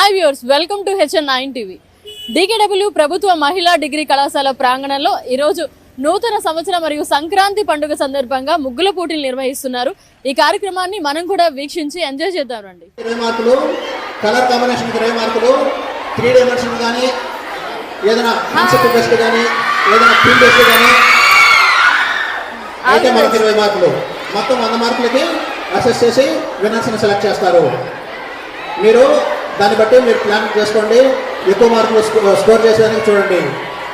Hi viewers, welcome to HN9 TV. DKW ప్రభుత్వ మహిళా degree కళాశాల ప్రాంగణంలో ఈరోజు నూతన సంవత్సరం మరియు సంక్రాంతి పండుగ సందర్భంగా ముగ్గుల పోటీలు నిర్వహిస్తున్నారు. ఈ కార్యక్రమాన్ని మనం కూడా వీక్షించి ఎంజాయ్ చేద్దాం రండి. 20 మార్కులు, కలర్ కాంబినేషన్ 20 మార్కులు, 3 డైమెన్షన్ కానీ ఏదైనా కాన్సెప్ట్ బేస్డ్ కానీ ఏదైనా థీమ్ బేస్డ్ కానీ అయితే మనకు 20 మార్కులు. మొత్తం 100 మార్కులకి అసెస్ చేసి విన్నర్స్ని సెలెక్ట్ చేస్తారు. మీరు దాన్ని బట్టి మీరు ప్లాన్ చేసుకోండి. ఎక్కువ మార్కులు స్కోర్ చేసేదానికి చూడండి.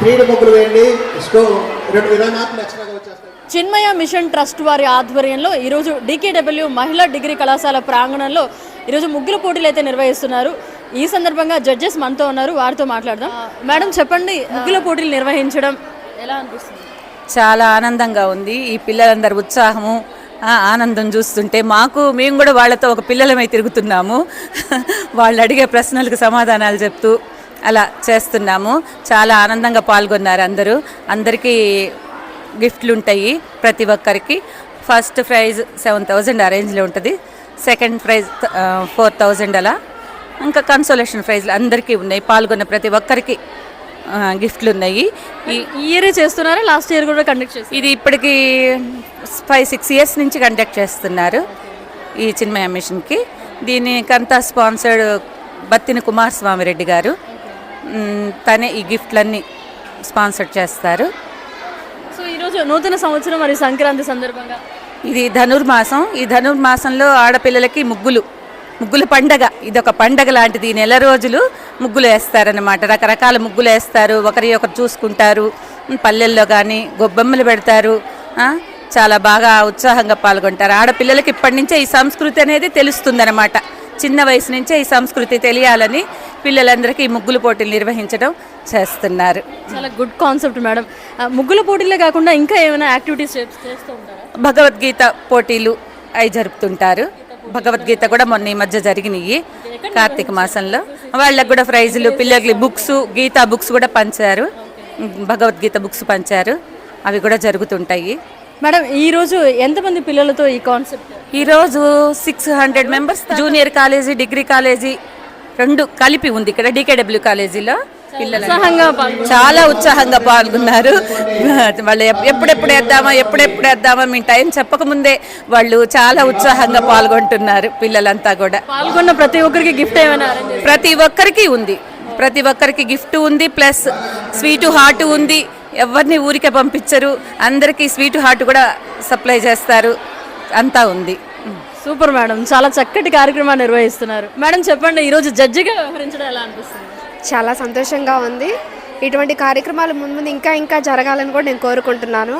3D ముగ్గులు వేయండి, 20 మార్కులు ఎక్స్ట్రాగా వచ్చేస్తాయి. చిన్మయ మిషన్ ట్రస్ట్ వారి ఆధ్వర్యంలో ఈరోజు DKW మహిళా డిగ్రీ కళాశాల ప్రాంగణంలో ఈరోజు ముగ్గుల పోటీలు అయితే నిర్వహిస్తున్నారు. ఈ సందర్భంగా జడ్జెస్ మనతో ఉన్నారు, వారితో మాట్లాడదాం. మేడం చెప్పండి, ముగ్గుల పోటీలు నిర్వహించడం ఎలా అనిపిస్తుంది? చాలా ఆనందంగా ఉంది. ఈ పిల్లలందరూ ఉత్సాహము ఆనందం చూస్తుంటే మేము కూడా వాళ్ళతో ఒక పిల్లలమై తిరుగుతున్నాము. వాళ్ళు అడిగే ప్రశ్నలకు సమాధానాలు చెప్తూ అలా చేస్తున్నాము. చాలా ఆనందంగా పాల్గొన్నారు అందరికీ గిఫ్ట్లు ఉంటాయి. ప్రతి ఒక్కరికి ఫస్ట్ ప్రైజ్ 7,000 ఆ రేంజ్లో ఉంటుంది. సెకండ్ ప్రైజ్ 4,000 అలా. ఇంకా కన్సోలేషన్ ప్రైజ్లు అందరికీ ఉన్నాయి. పాల్గొన్న ప్రతి ఒక్కరికి గిఫ్ట్లు ఉన్నాయి. ఈ ఇయరే చేస్తున్నారా? లాస్ట్ ఇయర్ కూడా కండక్ట్ చేస్తారు? ఇది ఇప్పటికి 5-6 ఇయర్స్ నుంచి కండక్ట్ చేస్తున్నారు ఈ చిన్మయ మిషన్కి. దీనికంతా స్పాన్సర్డ్ బత్తిన కుమారస్వామి రెడ్డి గారు. తనే ఈ గిఫ్ట్లన్నీ స్పాన్సర్ చేస్తారు. సో ఈరోజు నూతన సంవత్సరం మరియు సంక్రాంతి సందర్భంగా ఇది ధనుర్మాసం. ఈ ధనుర్మాసంలో ఆడపిల్లలకి ముగ్గుల పండగ. ఇదొక పండగ లాంటిది. 1 నెల రోజులు ముగ్గులు వేస్తారన్నమాట. రకరకాల ముగ్గులు వేస్తారు, ఒకరు చూసుకుంటారు. పల్లెల్లో కానీ గొబ్బెమ్మలు పెడతారు. చాలా బాగా ఉత్సాహంగా పాల్గొంటారు. ఆడపిల్లలకి ఇప్పటి నుంచే ఈ సంస్కృతి అనేది తెలుస్తుందన్నమాట. చిన్న వయసు నుంచే ఈ సంస్కృతి తెలియాలని పిల్లలందరికీ ఈ ముగ్గుల పోటీలు నిర్వహించడం చేస్తున్నారు. చాలా గుడ్ కాన్సెప్ట్ మేడం. ముగ్గుల పోటీలే కాకుండా ఇంకా ఏమైనా యాక్టివిటీస్ చేస్తూ ఉంటారా? భగవద్గీత పోటీలు అవి జరుపుతుంటారు. భగవద్గీత కూడా మొన్న ఈ మధ్య జరిగినాయి కార్తీక మాసంలో. వాళ్ళకు కూడా ప్రైజులు, పిల్లలకి బుక్స్, గీతా బుక్స్ కూడా పంచారు. భగవద్గీత బుక్స్ పంచారు. అవి కూడా జరుగుతుంటాయి. మేడం ఈరోజు ఎంతమంది పిల్లలతో ఈ కాన్సెప్ట్? ఈరోజు 600 members. Junior college, degree college 2 కలిపి ఉంది ఇక్కడ DKW కాలేజీలో. పిల్లలు చాలా ఉత్సాహంగా పాల్గొన్నారు. వాళ్ళు ఎప్పుడెప్పుడు వేద్దామా మేము టైం చెప్పకముందే వాళ్ళు చాలా ఉత్సాహంగా పాల్గొంటున్నారు. పిల్లలంతా కూడా పాల్గొన్న ప్రతి ఒక్కరికి గిఫ్ట్ ఏమైనా? ప్రతి ఒక్కరికి గిఫ్ట్ ఉంది. ప్లస్ స్వీటు హార్ట్ ఉంది. ఎవరిని ఊరికే పంపించరు. అందరికీ స్వీటు హార్ట్ కూడా సప్లై చేస్తారు. అంతా ఉంది. సూపర్ మేడం, చాలా చక్కటి కార్యక్రమాన్ని నిర్వహిస్తున్నారు. మేడం చెప్పండి, ఈరోజు జడ్జిగా వ్యవహరించడం ఎలా అనిపిస్తుంది? చాలా సంతోషంగా ఉంది. ఇటువంటి కార్యక్రమాలు ముందు ఇంకా జరగాలని కూడా నేను కోరుకుంటున్నాను.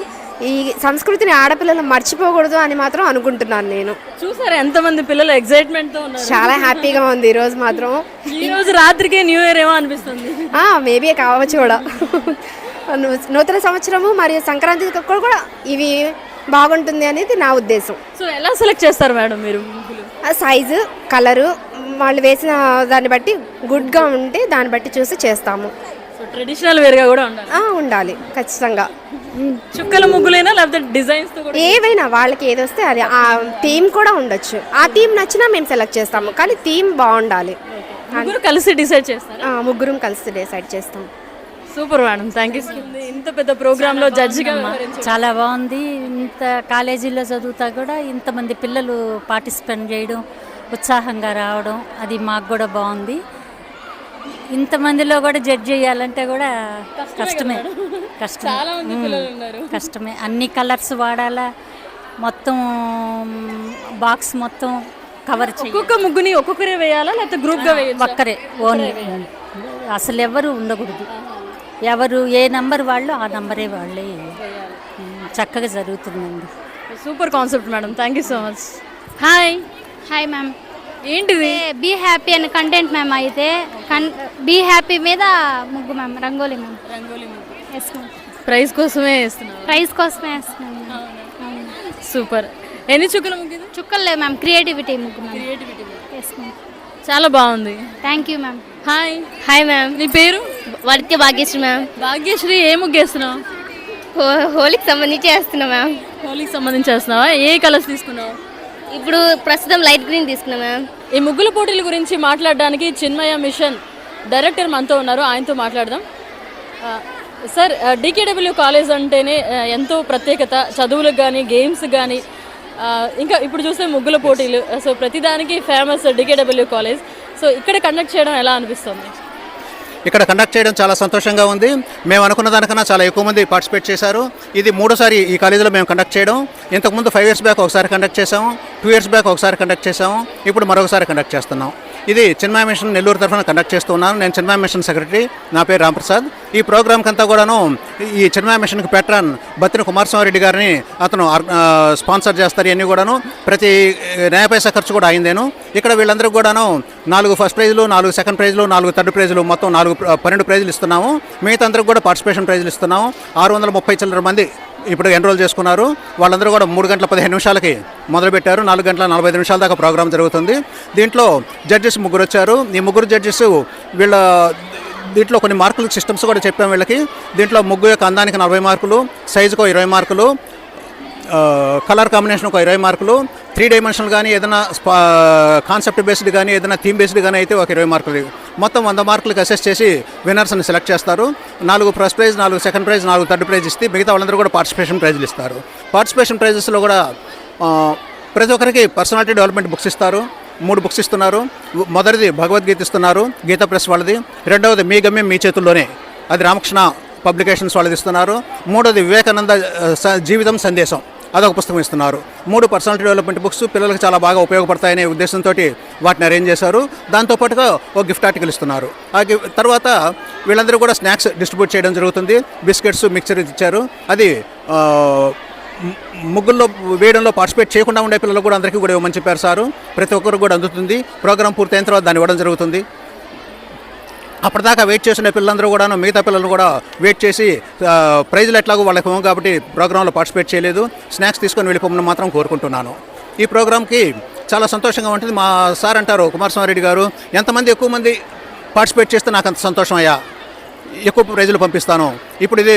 ఈ సంస్కృతిని ఆడపిల్లలు మర్చిపోకూడదు అని మాత్రం అనుకుంటున్నాను. నేను చూసారా ఎంతమంది పిల్లలు ఎక్సైట్మెంట్తో ఉన్నారు? చాలా హ్యాపీగా ఉంది ఈరోజు మాత్రం. ఈరోజు రాత్రికే న్యూ ఇయర్ ఏమో అనిపిస్తుంది. మేబీ కావచ్చు కూడా. నూతన సంవత్సరము మరియు సంక్రాంతి కూడా ఇవి బాగుంటుంది అనేది నా ఉద్దేశం. సో ఎలా సెలెక్ట్ చేస్తారు మేడం మీరు? సైజు, కలరు వాళ్ళు వేసిన దాన్ని బట్టి గుడ్గా ఉంటే దాన్ని బట్టి చూసి చేస్తాము. ట్రెడిషనల్ వేర్గా కూడా ఉండాలి ఖచ్చితంగా. చుక్కల ముగ్గులైనా లేకపోతే డిజైన్స్ ఏవైనా వాళ్ళకి ఏది వస్తే అది. ఆ థీమ్ కూడా ఉండొచ్చు. ఆ థీమ్ నచ్చినా మేము సెలెక్ట్ చేస్తాము, కానీ థీమ్ బాగుండాలి. కలిసి డిసైడ్ చేస్తాం. ముగ్గురం కలిసి డిసైడ్ చేస్తాం. Super madam, thank you. ఇంత పెద్ద ప్రోగ్రాంలో జడ్జిగా చాలా బాగుంది. ఇంత కాలేజీలో చదువుతా కూడా ఇంతమంది పిల్లలు పార్టిసిపేట్ చేయడం, ఉత్సాహంగా రావడం, అది మాకు కూడా బాగుంది. ఇంతమందిలో కూడా జడ్జ్ చేయాలంటే కూడా కష్టమే. అన్ని కలర్స్ వాడాలా, మొత్తం బాక్స్ మొత్తం కవర్ చేయాలి. ఒక్కొక్క ముగ్గుని ఒక్కొక్కరే వేయాలా లేకపోతే గ్రూప్గా వేయాలి? ఒక్కరే ఓన్లీ. అసలు ఎవరు ఉండకూడదు. ఎవరు ఏ నంబర్ వాళ్ళు ఆ నంబరే వాళ్ళే. చక్కగా జరుగుతుందండి. Super concept madam, thank you so much. Hi ma'am. ఏంటిది? బీ హ్యాపీ అని కంటెంట్ మ్యామ్. అయితే బీ హ్యాపీ మీద ముగ్గు ma'am, rangoli ma'am. Yes ma'am. Prize కోసమే వేస్తున్నాను. ప్రైజ్ కోసమే వేస్తున్నాను. సూపర్. ఎన్ని చుక్కల ముగ్గు? చుక్కలు లేవు మ్యామ్, క్రియేటివిటీ ముగ్గు మ్యామ్. Yes ma'am. చాలా బాగుంది. Thank you ma'am. Hi ma'am, నీ పేరు? వర్తి భాగ్యశ్రీ మ్యామ్. భాగ్యశ్రీ, ఏ ముగ్గు వేస్తున్నావు? హోలీకి సంబంధించి వేస్తున్నా మ్యామ్. హోలీకి సంబంధించి వేస్తున్నావా? ఏ కలర్స్ తీసుకున్నావు? ఇప్పుడు ప్రస్తుతం లైట్ గ్రీన్ తీసుకున్నాం మ్యామ్. ఈ ముగ్గుల పోటీల గురించి మాట్లాడడానికి చిన్మయ మిషన్ డైరెక్టర్ మనతో ఉన్నారు, ఆయనతో మాట్లాడదాం. సార్, డికేడబ్ల్యూ కాలేజ్ అంటేనే ఎంతో ప్రత్యేకత, చదువులకు కానీ గేమ్స్ కానీ ఇంకా ఇప్పుడు చూస్తే ముగ్గుల పోటీలు, సో ప్రతిదానికి ఫేమస్ డికేడబ్ల్యూ కాలేజ్. సో ఇక్కడ కండక్ట్ చేయడం ఎలా అనిపిస్తుంది? ఇక్కడ కండక్ట్ చేయడం చాలా సంతోషంగా ఉంది. మేము అనుకున్న దానికన్నా చాలా ఎక్కువ మంది పార్టిసిపేట్ చేశారు. ఇది మూడోసారి ఈ కాలేజీలో మేము కండక్ట్ చేయడం. ఇంతకుముందు 5 years బ్యాక్ ఒకసారి కండక్ట్ చేసాము, 2 years బ్యాక్ ఒకసారి కండక్ట్ చేసాము, ఇప్పుడు మరొకసారి కండక్ట్ చేస్తున్నాం. ఇది చిన్మయ మిషన్ నెల్లూరు తరఫున కండక్ట్ చేస్తున్నాను. నేను చిన్మయ మిషన్ సెక్రటరీ, నా పేరు రాంప్రసాద్. ఈ ప్రోగ్రామ్కి అంతా కూడాను ఈ చిన్మయ మిషన్కి పెట్రాన్ బత్తిన కుమారస్వామిరెడ్డి గారిని అతను స్పాన్సర్ చేస్తారు. ఇవన్నీ కూడాను ప్రతి న్యాయ పైసా ఖర్చు కూడా అయిందేను. ఇక్కడ వీళ్ళందరికీ కూడాను 4 ఫస్ట్ ప్రైజ్లు, 4 సెకండ్ ప్రైజ్లు, 4 థర్డ్ ప్రైజ్లు, మొత్తం 12 ప్రైజ్లు ఇస్తున్నాము. మిగతా అందరికి కూడా పార్టిసిపేషన్ ప్రైజ్లు ఇస్తున్నాము. 630 చిల్లర మంది ఇప్పుడు ఎన్రోల్ చేసుకున్నారు. వాళ్ళందరూ కూడా 3:15 మొదలుపెట్టారు. 4:45 దాకా ప్రోగ్రామ్ జరుగుతుంది. దీంట్లో జడ్జెస్ 3 వచ్చారు. ఈ 3 జడ్జెస్ దీంట్లో కొన్ని మార్కులు సిస్టమ్స్ కూడా చెప్పాము వీళ్ళకి. దీంట్లో ముగ్గు యొక్క అందానికి 40 మార్కులు, సైజుకు 20 మార్కులు, కలర్ కాంబినేషన్కు 20 మార్కులు, 3 డైమెన్షనల్ కానీ ఏదైనా కాన్సెప్ట్ బేస్డ్ కానీ ఏదైనా థీమ్ బేస్డ్ కానీ అయితే ఒక 20 మార్కులు, మొత్తం 100 మార్కులకి అసెస్ చేసి విన్నర్స్ని సెలెక్ట్ చేస్తారు. 4 first prize, 4 second prize, 4 third prize ఇస్తే మిగతా వాళ్ళందరూ కూడా పార్టిసిపేషన్ ప్రైజ్లు ఇస్తారు. పార్టిసిపేషన్ ప్రైజెస్లో కూడా ప్రతి ఒక్కరికి పర్సనాలిటీ డెవలప్మెంట్ బుక్స్ ఇస్తారు. 3 బుక్స్ ఇస్తున్నారు. మొదటిది భగవద్గీత ఇస్తున్నారు, గీతా ప్రెస్ వాళ్ళది. రెండవది మీ గమ్యం మీ చేతుల్లోనే, అది రామకృష్ణ పబ్లికేషన్స్ వాళ్ళది ఇస్తున్నారు. మూడోది వివేకానంద జీవితం సందేశం, అదొక పుస్తకం ఇస్తున్నారు. 3 పర్సనాలిటీ డెవలప్మెంట్ బుక్స్ పిల్లలకు చాలా బాగా ఉపయోగపడతాయనే ఉద్దేశంతో వాటిని అరేంజ్ చేశారు. దాంతోపాటుగా ఒక గిఫ్ట్ ఆర్టికల్ ఇస్తున్నారు. తర్వాత వీళ్ళందరూ కూడా స్నాక్స్ డిస్ట్రిబ్యూట్ చేయడం జరుగుతుంది. బిస్కెట్స్, మిక్చర్ ఇచ్చారు. అది ముగ్గుల్లో వేయడంలో పార్టిసిపేట్ చేయకుండా ఉండే పిల్లలు కూడా అందరికీ కూడా ఇవ్వమని చెప్పారు సారు. ప్రతి ఒక్కరు కూడా అందుతుంది. ప్రోగ్రామ్ పూర్తయిన తర్వాత దాన్ని ఇవ్వడం జరుగుతుంది. అప్పటిదాకా వెయిట్ చేసిన పిల్లలందరూ కూడా మిగతా పిల్లలు కూడా వెయిట్ చేసి ప్రైజ్లు ఎట్లాగో వాళ్ళకి ఇవ్వం కాబట్టి ప్రోగ్రాంలో పార్టిసిపేట్ చేయలేదు, స్నాక్స్ తీసుకొని వెళ్ళిపోమని మాత్రం కోరుకుంటున్నాను. ఈ ప్రోగ్రామ్కి చాలా సంతోషంగా ఉంటుంది. మా సార్ అంటారు, కుమారస్వామిరెడ్డి గారు, ఎంతమంది ఎక్కువ మంది పార్టిసిపేట్ చేస్తే నాకు అంత సంతోషం అయ్యా, ఎక్కువ ప్రైజులు పంపిస్తాను. ఇప్పుడు ఇది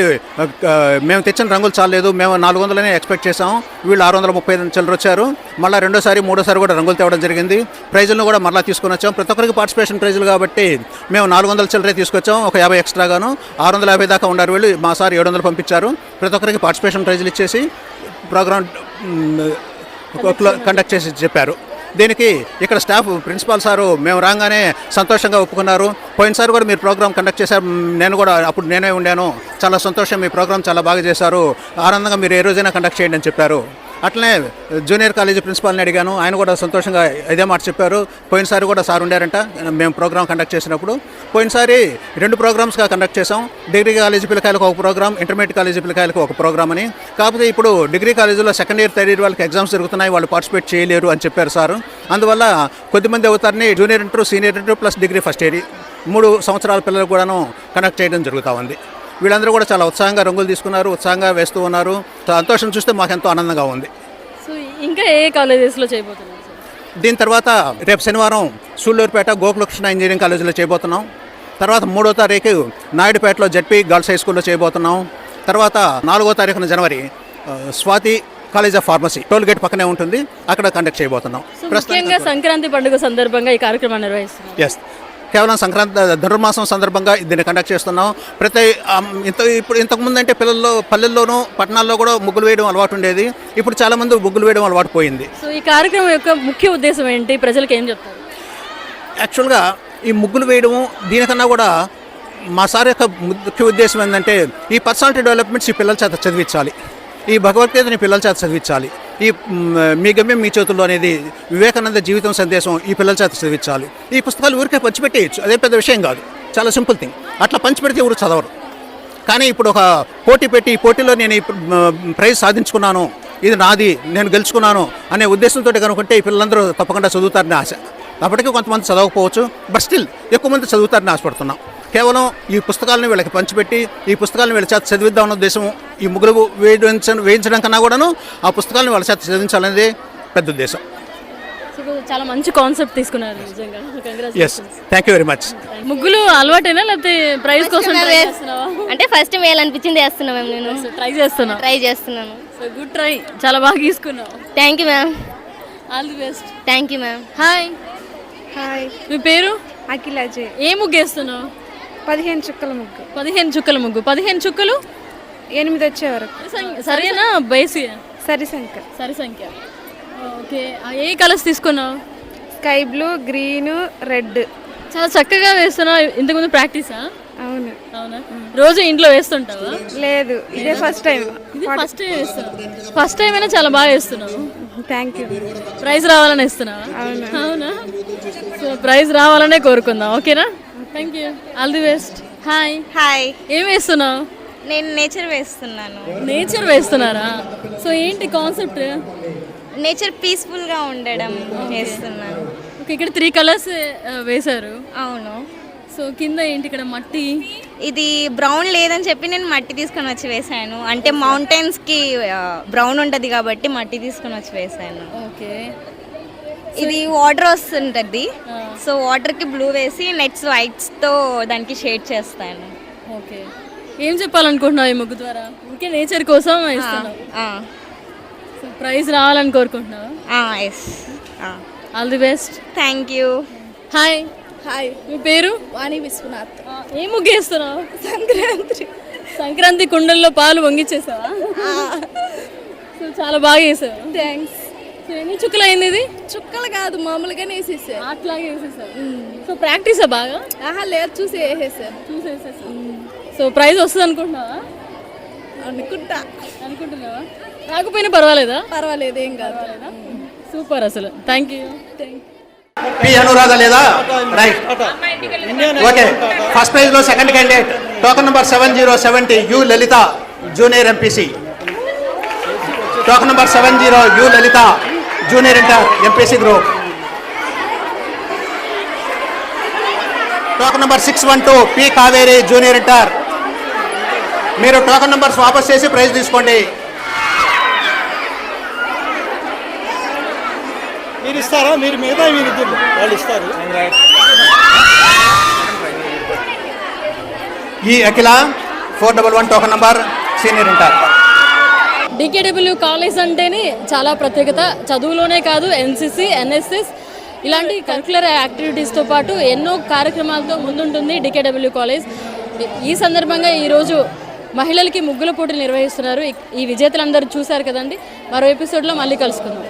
మేము తెచ్చిన రంగులు చాలేదు, మేము 400 ఎక్స్పెక్ట్ చేసాము, వీళ్ళు 635 చిల్లర వచ్చారు. మళ్ళీ రెండోసారి మూడోసారి కూడా రంగులు తేవడం జరిగింది. ప్రైజులను కూడా మళ్ళీ తీసుకొని వచ్చాం. ప్రతి ఒక్కరికి పార్టిసిపేషన్ ప్రైజులు కాబట్టి మేము 400 చిల్లరే తీసుకొచ్చాం. ఒక 50 ఎక్స్ట్రాగాను 650 దాకా ఉన్నారు వీళ్ళు. మా సార్ 700 పంపించారు. ప్రతి ఒక్కరికి పార్టిసిపేషన్ ప్రైజులు ఇచ్చేసి ప్రోగ్రామ్ కండక్ట్ చేసి చెప్పారు. దీనికి ఇక్కడ స్టాఫ్ ప్రిన్సిపాల్ సారు మేము రాగానే సంతోషంగా ఒప్పుకున్నారు. పోయినసారి కూడా మీరు ప్రోగ్రామ్ కండక్ట్ చేశారు, నేను కూడా అప్పుడు నేనే ఉండాను, చాలా సంతోషం, మీ ప్రోగ్రామ్ చాలా బాగా చేశారు, ఆనందంగా మీరు ఏ రోజైనా కండక్ట్ చేయండి అని చెప్పారు. అట్లనే జూనియర్ కాలేజీ ప్రిన్సిపాల్ని అడిగాను, ఆయన కూడా సంతోషంగా ఇదే మాట చెప్పారు. పోయినసారి కూడా సార్ ఉండారంట మేము ప్రోగ్రామ్ కండక్ట్ చేసినప్పుడు. పోయినసారి 2 ప్రోగ్రామ్స్గా కండక్ట్ చేసాం. డిగ్రీ కాలేజీ పిల్లకాయలకు ఒక ప్రోగ్రామ్, ఇంటర్మీడియట్ కాలేజీ పిల్లకాయలకు ఒక ప్రోగ్రామ్ అని. కాకపోతే ఇప్పుడు డిగ్రీ కాలేజీలో సెకండ్ ఇయర్, థర్డ్ ఇయర్ వాళ్ళకి ఎగ్జామ్స్ జరుగుతున్నాయి, వాళ్ళు పార్టిసిపేట్ చేయలేరు అని చెప్పారు సార్. అందువల్ల కొద్దిమంది అవుతారని junior inter, senior inter plus degree first year 3 సంవత్సరాల పిల్లలకు కూడాను కండక్ట్ చేయడం జరుగుతూ ఉంది. వీళ్ళందరూ కూడా చాలా ఉత్సాహంగా రంగులు తీసుకున్నారు, ఉత్సాహంగా వేస్తూ ఉన్నారు. సంతోషం చూస్తే మాకు ఎంతో ఆనందంగా ఉంది. సో ఇంకా ఏ కాలేజెస్లో చేయబోతున్నారు? దీని తర్వాత రేపు శనివారం సూళ్ళూరుపేట గోకులకృష్ణ ఇంజనీరింగ్ కాలేజీలో చేయబోతున్నాం. తర్వాత 3వ తారీఖు నాయుడుపేటలో జెడ్పీ గర్ల్స్ హై స్కూల్లో చేయబోతున్నాం. తర్వాత 4వ తారీఖున జనవరి Swathi college of pharmacy toll gate పక్కనే ఉంటుంది, అక్కడ కండక్ట్ చేయబోతున్నాం. ముఖ్యంగా సంక్రాంతి పండుగ సందర్భంగా ఈ కార్యక్రమాన్ని నిర్వహిస్తున్నాం. ఎస్, కేవలం సంక్రాంతి ధనుర్మాసం సందర్భంగా దీన్ని కండక్ట్ చేస్తున్నాం. ఇప్పుడు ఇంతకుముందు అంటే పల్లెల్లోనూ పట్టణాల్లో కూడా ముగ్గులు వేయడం అలవాటు ఉండేది. ఇప్పుడు చాలామంది ముగ్గులు వేయడం అలవాటు పోయింది. సో ఈ కార్యక్రమం యొక్క ముఖ్య ఉద్దేశం ఏంటి, ప్రజలకు ఏం చెప్తారు? యాక్చువల్గా ఈ ముగ్గులు వేయడము దీనికన్నా కూడా మా సార్ యొక్క ముఖ్య ఉద్దేశం ఏంటంటే ఈ పర్సనాలిటీ డెవలప్మెంట్స్ ఈ పిల్లల చేత చదివించాలి, ఈ భగవద్గీతని పిల్లల చేత చదివించాలి, ఈ మీ గమ్యం మీ చేతుల్లో అనేది వివేకానంద జీవితం సందేశం ఈ పిల్లల చేత చదివించాలి. ఈ పుస్తకాలు ఊరికే పంచిపెట్టేయచ్చు, అదే పెద్ద విషయం కాదు, చాలా సింపుల్ థింగ్. అట్లా పంచిపెడితే ఎవరు చదవరు. కానీ ఇప్పుడు ఒక పోటీ పెట్టి ఈ పోటీలో నేను ఈ ప్రైజ్ సాధించుకున్నాను, ఇది నాది, నేను గెలుచుకున్నాను అనే ఉద్దేశంతో కనుకుంటే ఈ పిల్లలందరూ తప్పకుండా చదువుతారని ఆశ. అప్పటికీ కొంతమంది చదవకపోవచ్చు, బట్ స్టిల్ ఎక్కువ మంది చదువుతారని ఆశపడుతున్నాం. కేవలం ఈ పుస్తకాలను వీళ్ళకి పంచిపెట్టి ఈ పుస్తకాలను వీళ్ళ చేత చదివిద్దామన్న ఉద్దేశం, ఈ ముగ్గులు వేయించడం కన్నా కూడాను ఆ పుస్తకాలను వాళ్ళ చేత చదివించాలనేది పెద్ద ఉద్దేశం. చాలా మంచి కాన్సెప్ట్ తీసుకున్నారు నిజంగా. Yes, thank you very much. ముగ్గులు అలవాటేనా లేకపోతే ప్రైజ్ కోసం అంటే ఫస్ట్ వేయాలనిపించింది వేస్తున్నాం మేము. నేను ట్రై చేస్తున్నాను. సో గుడ్ ట్రై, చాలా బాగా తీసుకున్నావు. Thank you ma'am. All the best. Thank you ma'am. Hi, hi, మీ పేరు? అఖిల అజయ్. ఏ ముగ్గు వేస్తున్నావు? 15 చుక్కల ముగ్గు. 15 చుక్కల ముగ్గు. 15 చుక్కలు 8 వచ్చే వరకు. సరేనా? బేసి సరి సంఖ్య. సరి సంఖ్య. ఓకే, ఏ కలర్స్ తీసుకున్నావు? Sky blue, green, red. చాలా చక్కగా వేస్తున్నావు. ఇంతకుముందు ప్రాక్టీసా? అవును. అవునా? రోజు ఇంట్లో వేస్తుంటావా? లేదు, ఇదే ఫస్ట్ టైం. ఇది ఫస్ట్ టైం వేస్తున్నావు. ఫస్ట్ టైం అయినా చాలా బాగా వేస్తున్నావు. Thank you. ప్రైజ్ రావాలని వేస్తున్నావా? అవును. అవునా? సో ప్రైజ్ రావాలనే కోరుకుందాం. ఓకేనా? Thank you. All the best. Hi. Hi, ఏం వేస్తున్నావు? నేను నేచర్ వేస్తున్నాను. నేచర్ వేస్తున్నారా? సో ఏంటి కాన్సెప్ట్? నేచర్ పీస్ఫుల్గా ఉండడం వేస్తున్నాను. ఓకే, ఇక్కడ 3 కలర్స్ వేశారు. అవును. సో కింద ఏంటి? ఇక్కడ మట్టి. ఇది బ్రౌన్ లేదని చెప్పి నేను మట్టి తీసుకొని వచ్చి వేసాను. అంటే మౌంటైన్స్కి బ్రౌన్ ఉంటుంది కాబట్టి మట్టి తీసుకొని వచ్చి వేసాను. ఓకే, ఇది వాటర్ వస్తుంటుంది. సో వాటర్కి బ్లూ వేసి నెట్స్ వైట్స్తో దానికి షేడ్ చేస్తాను. ఓకే. ఏం చెప్పాలనుకుంటున్నావు ఈ ముగ్గు ద్వారా? ఇంకే నేచర్ కోసం వేస్తున్నావు. సో ప్రైజ్ రావాలని కోరుకుంటున్నావా? Yes. All the best. Thank you. Hi. Hi, మీ పేరు? వాణి విశ్వనాథ్. ఏ ముగ్గు వేస్తున్నావు? సంక్రాంతి. సంక్రాంతి కుండల్లో పాలు వంగిచ్చేసావా? సో చాలా బాగా వేసావు. థ్యాంక్స్. సో ఎన్ని చుక్కలు అయింది ఇది? చుక్కలు కాదు, మామూలుగానే వేసేసాను. అట్లాగే వేసేసావు. సో ప్రాక్టీసా బాగా? ఆహా, లేదు, చూసి వేసేసాను. చూసేసేసావు. సో ప్రైజ్ వస్తుంది అనుకుంటున్నావా? అనుకుంటున్నావా? రాకపోయినా పర్వాలేదా? పర్వాలేదు, ఏం కాదు. సూపర్ అసలు. Thank you. పి అనురాధ లేదా? రైట్. ఓకే, ఫస్ట్ ప్రైజ్ లో second candidate token number 7070 you Lalitha, junior MPC. Token number 70 you Lalitha, junior inter MPC group. Token number 612 P Kaveri, junior inter. మీరు టోకన్ నెంబర్స్ వాపస్ చేసి praise తీసుకోండి. మీరు ఇస్తారా? మీరు మిగతా మీరు ఇద్దరు వాళ్ళు ఇస్తారు. ఈ అఖిల 411 token number, senior inter. DKW college అంటేనే చాలా ప్రత్యేకత. చదువులోనే కాదు, ఎన్సిసి, ఎన్ఎస్ఎస్ ఇలాంటి కరిక్యులర్ యాక్టివిటీస్తో పాటు ఎన్నో కార్యక్రమాలతో ముందుంటుంది డికేడబ్ల్యూ కాలేజ్. ఈ సందర్భంగా ఈరోజు మహిళలకి ముగ్గుల పోటీలు నిర్వహిస్తున్నారు. ఈ విజేతలందరూ చూశారు కదండి. మరో ఎపిసోడ్లో మళ్ళీ కలుసుకుందాం.